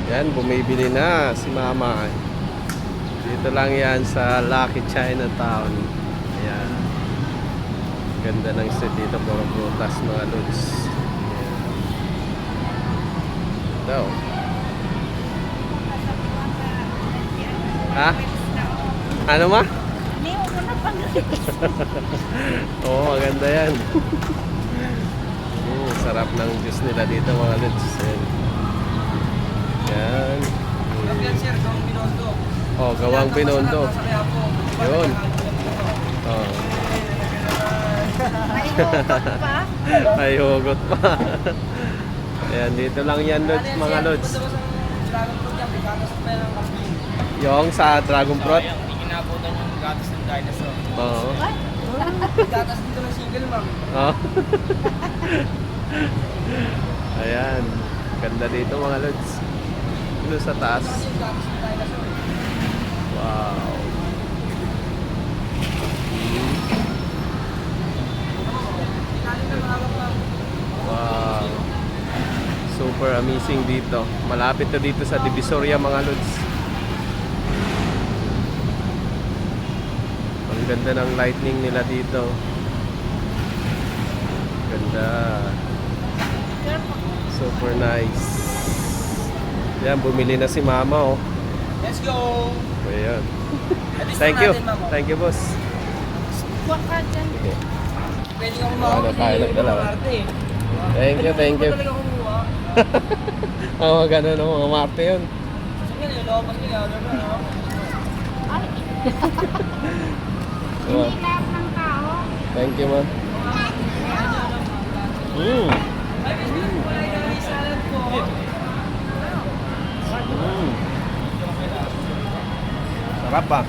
Yan, bumibili na si Mama. Dito lang yan sa Lucky Chinatown. Ayan. Ganda ng street dito. Puro prutas mga lods. Ito. Ha? Ano ma? Oo, maganda yan. Sarap ng juice nila dito mga lods. Yan. Oh, gawang Binondo. Yun. Oh. Ay, hugot pa. Ayan, dito lang yan, lods, mga lods. Yung sa Dragon Fruit? Yung inabutan yung gatas ng dinosaur. Oo. Gatas dito ng single, ma'am. Oh. Ayan. Ganda dito, mga lods. Dito sa taas. Wow. Wow. Super amazing dito. Malapit na dito sa Divisoria mga lods. Ang ganda ng lightning nila dito. Ganda. Super nice. Yan, bumili na si Mama oh. Let's go! Ayan. Thank you. Thank you, boss. Kuha ka dyan. Sige. Pwede kang Ano tayo nagdalawa? Thank you, thank you. Talaga kumuha. Oo, ganun oh, mga marte yun. Sige, nilolokas nila. Ay, Oh, hindi lahat ng tao. thank you, ma. Mm. Salad po. Mm. Sarap ba?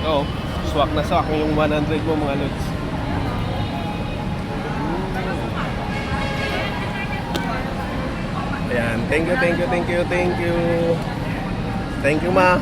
Oo, swak na swak yung 100 mo mga lods. Ayan, thank you, thank you, thank you, thank you. Thank you, ma.